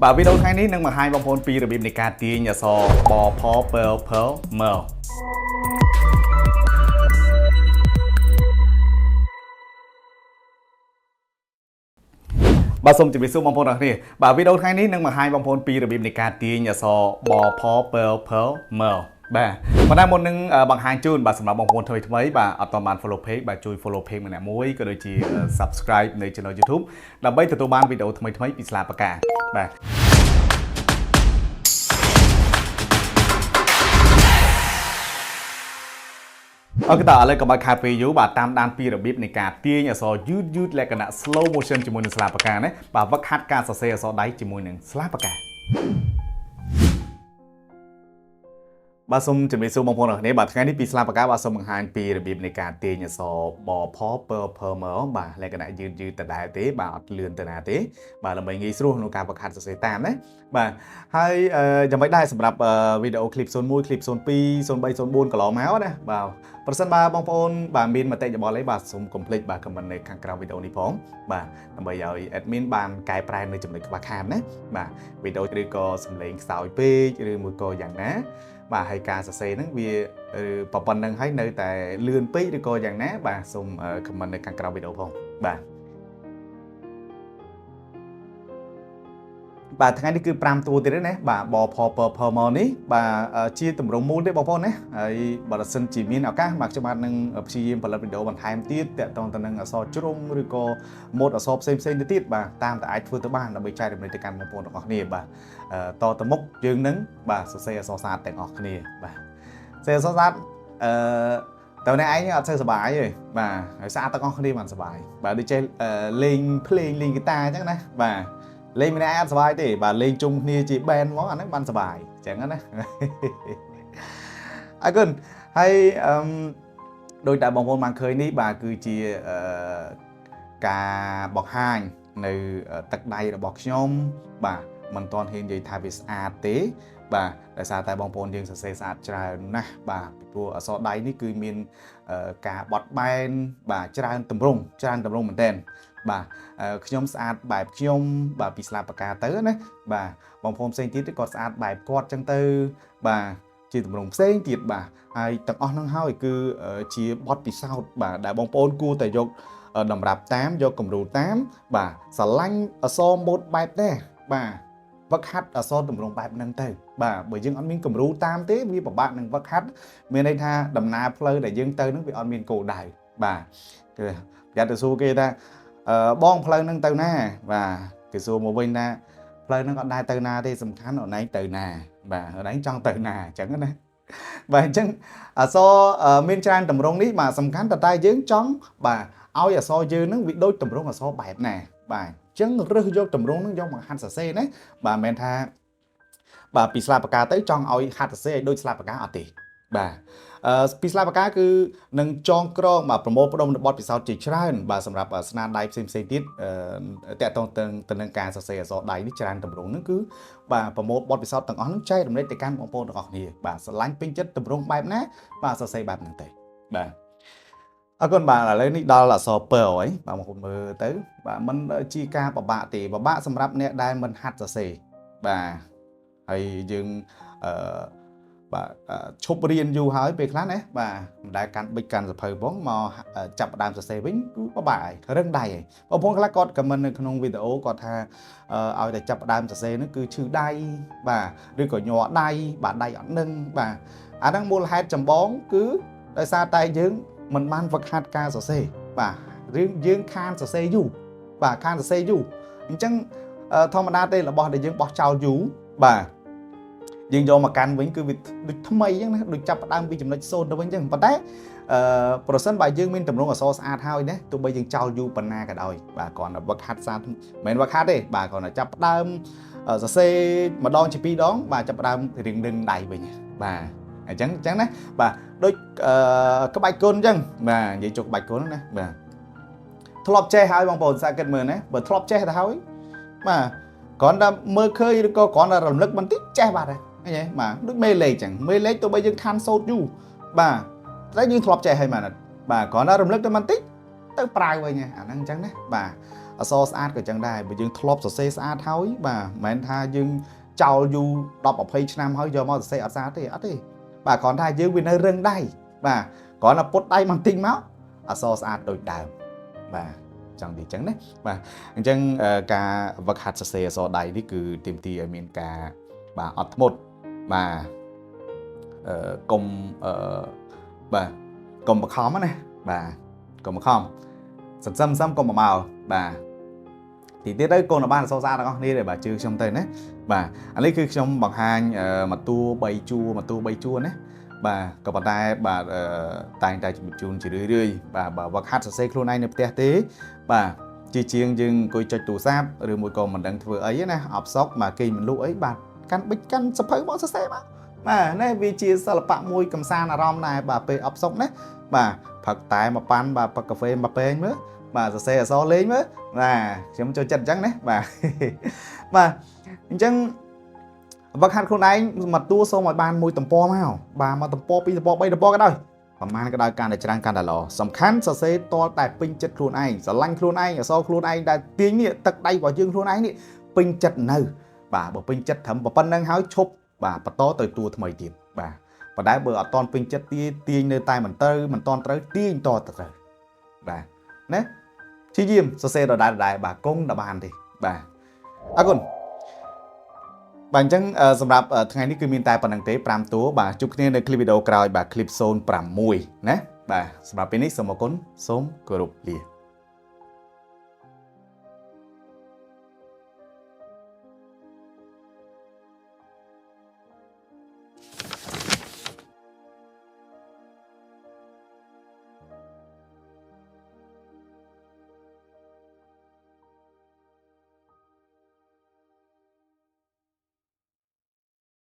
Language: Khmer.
Bà videoថ្ងៃនេះនឹងបង្ហាញបងប្អូនពីរបៀបនៃការទាញអក្សរបផពើភើមើបាទសូមជម្រាបសួរបងប្អូនទាំងគ្នាបាទវីដេអូថ្ងៃនេះនឹងបង្ហាញបងប្អូនពីរបៀបនៃការទាញអក្សរបផពើភើមើបាទប៉ុន្តែមុននឹងបង្ហាញជូនបាទសម្រាប់បងប្អូនថ្មីបាទអត់ទាន់បាន follow page បាទជួយ follow page ម្នាក់មួយក៏ដូចជា subscribe នៅ channel YouTube ដើម្បីទទួលបានវីដេអូថ្មីពីស្លាបកាបាទអូខេតើឥឡូវក៏បើកខាពេលយូរបាទតាមដានពីរបៀបនៃការទាញអក្សរយឺតលក្ខណៈ slow motion ជាមួយនឹងស្លាបកាណាបាទវឹកហាត់ការសរសេរអក្សរដៃជាមួយនឹងស្លាបកាបាទសូមជម្រាបសួរបងប្អូនអរគ្នាបាទថ្ងៃនេះពីស្លាបកាបាទសូមបង្ហាញពីរបៀបនៃការទាញអក្សរបផពើភើមើបាទលក្ខណៈយឺតដដែលទេបាទអត់លឿនទៅណាទេបាទដើម្បីងាយស្រួលក្នុងការវឹកហាត់សរសេរតាមណាបាទហើយយ៉ាងម៉េចដែរសម្រាប់វីដេអូ clip 01 clip 02 03 04កន្លងមកណាបាទប្រសិនបើបងប្អូនបាទមានមតិយោបល់អីបាទសូមកុំភ្លេចបាទ comment នៅខាងក្រោមវីដេអូនេះផងបាទដើម្បីឲ្យ admin បានកែប្រែនៅចំណុចខ្វះខាតណាបាទវីដេអូឬក៏សំឡេងខ្សោយពេកឬមួយក៏យ៉ាងណាបាទហើយការសរសេរហ្នឹងវាប៉ុណ្្នឹងហើយនៅតែលឿនពេកឬក៏យ៉ាងណាបាទសូម comment នៅខាងក្រោមវីដេអូផងបាទថ្ងៃនេះគឺ5តួទៀតទេណាបាទបផពភមកនេះបាទជាទម្រង់មូលទេបងប្អូនណាហើយបើសិនជាមានឱកាសបាទខ្ញុំបាទនឹងព្យាយាមផលិតវីដេអូបន្ថែមទៀតតាក់ទងទៅនឹងអក្សរជ្រុងឬក៏ម៉ូដអក្សរផ្សេងទៅទៀតបាទតាមតែអាចធ្វើទៅបានដើម្បីចែករំលែកទៅកាន់បងប្អូនទាំងអស់គ្នាបាទតទៅមុខយើងនឹងបាទសរសេរអក្សរសាស្ត្រទាំងអស់គ្នាបាទសរសេរអក្សរសាស្ត្រតើអ្នកឯងអត់សូវសប្បាយទេបាទហើយស្អាតទាំងអស់គ្នាបានសប្បាយបាទដូចចេះលេងភ្លេងលេងហ្គីតាអញ្ចឹងណាបាទលេងម្នាក់ឯងអត់សុបាយទេបាទលេងជុំគ្នាជា band ហ្មងអាហ្នឹងបានសុបាយអញ្ចឹងណាអរគុណហើយដោយតែបងប្អូនបានឃើញនេះបាទគឺជាការបង្ហាញនៅទឹកដៃរបស់ខ្ញុំបាទមិនទាន់ហ៊ាននិយាយថាវាស្អាតទេបាទដោយសារតែបងប្អូនយើងសរសេរស្អាតច្រើនណាស់បាទពីព្រោះអក្សរដៃនេះគឺមានការបត់បែនបាទច្រើនទម្រង់មែនទែនបាទខ្ញុំស្អាតបែបខ្ញុំបាទពីស្លាបកាទៅណាបាទបងប្អូនផ្សេងទៀតគាត់ស្អាតបែបគាត់ចឹងទៅបាទជាទម្រង់ផ្សេងទៀតបាទហើយទាំងអស់ហ្នឹងហើយគឺជាបទពិសោធន៍បាទដែលបងប្អូនគួរតែយកតម្រាប់តាមយកគំរូតាមបាទស្រឡាញ់អក្សរម៉ូដបែបដែរបាទវឹកហាត់អក្សរទម្រង់បែបហ្នឹងទៅបាទបើយើងអត់មានគំរូតាមទេវាពិបាកនឹងវឹកហាត់មានន័យថាដំណើរផ្លូវដែលយើងទៅហ្នឹងវាអត់មានគោលដៅបាទគឺប្រយ័ត្នទៅសួរគេថាបងផ្លូវហ្នឹងទៅណាបាទគេសួរមកវិញថាផ្លូវហ្នឹងអត់ដែរទៅណាទេសំខាន់អូនឯងទៅណាបាទអូនឯងចង់ទៅណាអញ្ចឹងណាបាទអញ្ចឹងអក្សរមានច្រើនទម្រង់នេះបាទសំខាន់តែយើងចង់បាទឲ្យអក្សរយើងហ្នឹងវាដូចទម្រង់អក្សរបែបណាបាទអញ្ចឹងរើសយកទម្រង់ហ្នឹងយកមកហាត់សរសេរណាបាទមិនមែនថាបាទពីស្លាបកាទៅចង់ឲ្យហាត់សរសេរឲ្យដូចស្លាបកាអត់ទេបាទពីស្លាបកាគឺនឹងចងក្រងបាទប្រមូលផ្ដុំនៅបទពិសោធន៍ជាច្រើនបាទសម្រាប់ស្នាដៃផ្សេងទៀតតាក់ទងទៅនឹងការសរសេរអក្សរដៃនេះច្រើនទម្រង់ហ្នឹងគឺបាទប្រមូលបទពិសោធន៍ទាំងអស់ហ្នឹងចែករំលែកទៅកាន់បងប្អូនទាំងអស់គ្នាបាទស្រឡាញ់ពេញចិត្តទម្រង់បែបណាបាទសរសេរបែបហ្នឹងទៅបាទអរគុណបាទឥឡូវនេះដល់អក្សរពើហើយបាទបងប្អូនមើលទៅបាទมันជាការពិបាកទេពិបាកសម្រាប់អ្នកដែលមិនហាត់សរសេរបាទហើយយើងបាទឈប់រៀនយូរហើយពេលខ្លះណាបាទមិនដែលកាន់ប៊ិចកាន់សភៅផងមកចាប់ផ្ដើមសរសេរវិញគឺពិបាកហើយរឹងដៃហើយបងប្អូនខ្លះគាត់ខមមិននៅក្នុងវីដេអូគាត់ថាឲ្យតែចាប់ផ្ដើមសរសេរហ្នឹងគឺឈឺដៃបាទឬក៏ញ័រដៃបាទដៃអត់នឹងបាទអាហ្នឹងមូលហេតុចម្បងគឺដោយសារតែយើងមិនបានហ្វឹកហាត់ការសរសេរបាទរឿងយើងខានសរសេរយូរបាទខានសរសេរយូរអញ្ចឹងធម្មតាទេរបស់ដែលយើងបោះចោលយូរបាទយើងយកមកកាន់វិញគឺវាដូចថ្មីអញ្ចឹងណាដូចចាប់ផ្ដើមពីចំណុច0ទៅវិញអញ្ចឹងប៉ុន្តែប្រសិនបើយើងមានទម្រង់អក្សរស្អាតហើយណាទោះបីយើងចោលយូរប៉ុណ្ណាក៏ដោយបាទគ្រាន់តែវឹកហាត់សាមិនមែនវឹកហាត់ទេបាទគ្រាន់តែចាប់ផ្ដើមសរសេរម្ដងជា2ដងបាទចាប់ផ្ដើមរៀងដៃវិញបាទអញ្ចឹងណាបាទដូចក្បាច់គុណអញ្ចឹងបាទនិយាយចុះក្បាច់គុណណាបាទធ្លាប់ចេះហើយបងប្អូនសាកគិតមើលណាបើធ្លាប់ចេះទៅហើយបាទគ្រាន់តែមើលឃើញឬក៏គ្រាន់តែរំលឹកបន្តិចចេះបាត់ហើយឃើញទេបាទដូចមេលេខអញ្ចឹងមេលេខទោះបីយើងខានសូត្រយូរបាទតែយើងធ្លាប់ចេះហើយបាទគ្រាន់តែរំលឹកតែបន្តិចទៅប្រើវិញអាហ្នឹងអញ្ចឹងណាបាទ អសស្អាតក៏ចឹងដែរបើយើងធ្លាប់សរសេរស្អាតហើយបាទមិនមែនថាយើងចោលយូរ10 20ឆ្នាំហើយយកមកសរសេរអត់ស្អាតទេអត់ទេបាទគ្រាន់តែយើងវានៅរឹងដៃបាទគ្រាន់តែពុតដៃបន្តិចមកអសស្អាតដូចដើមបាទចង់និយាយចឹងណាបាទអញ្ចឹងការវឹកហាត់សរសេរអក្សរដៃនេះគឺទាមទារឲ្យមានការបាទអត់ធ្មត់បាទកុំបាទកុំបខំណាបាទកុំបខំសន្សំកុំមកបាទទីទៀតទៅកូនបានអក្សរស្អាតទាំងអស់គ្នាទេបាទជឿខ្ញុំទៅណាបាទអានេះគឺខ្ញុំបង្ហាញមកតួ3ជួរណាបាទក៏ប៉ុន្តែបាទតែងតែជំរាបជូនជារឿយបាទបើវឹកហាត់សរសេរខ្លួនឯងនៅផ្ទះទេបាទជាជាងយើងអង្គុយចុចទូរស័ព្ទឬមួយក៏មិនដឹងធ្វើអីណាអបសក់បាទគេមិនលក់អីបាទកាន់បិចកាន់សភៅមកសរសេរបាទបាទនេះវាជាសិល្បៈមួយកំសាន្តអារម្មណ៍ដែរបាទពេលអបសក់ណាបាទផឹកតែមកប៉ាន់បាទផឹកកាហ្វេមកពេងមើលបាទសរសេរអក្សរលេងមើលបាទខ្ញុំចូលចិត្តអញ្ចឹងណាបាទបាទអញ្ចឹងវឹកហាត់ខ្លួនឯងមកតួសូមឲ្យបានមួយទំព័រមកបាទមកទំព័រ2ទំព័រ3ទំព័រក៏ដោយប្រហែលក៏ដោយកាន់តែច្រើនកាន់តែល្អសំខាន់សរសេរតលតែពេញចិត្តខ្លួនឯងស្រឡាញ់ខ្លួនឯងអក្សរខ្លួនឯងដែលទាញនេះទឹកដៃរបស់យើងខ្លួនឯងនេះពេញចិត្តនៅបាទបើពេញចិត្តត្រឹមប៉ុណ្្នឹងហើយឈប់បាទបន្តទៅតួថ្មីទៀតបាទប៉ុន្តែបើអត់តន់ពេញចិត្តទាញនៅតែមិនតន់ត្រូវទាញតទៅបាទណាព្យាយាមសរសេរដដែលបាទគង់តែបានទេបាទអរគុណបាទអញ្ចឹងសម្រាប់ថ្ងៃនេះគឺមានតែប៉ុណ្្នឹងទេ5តួបាទជួបគ្នានៅคลิปវីដេអូក្រោយបាទคลิป06ណាបាទសម្រាប់ពេលនេះសូមអរគុណសូមគោរពលា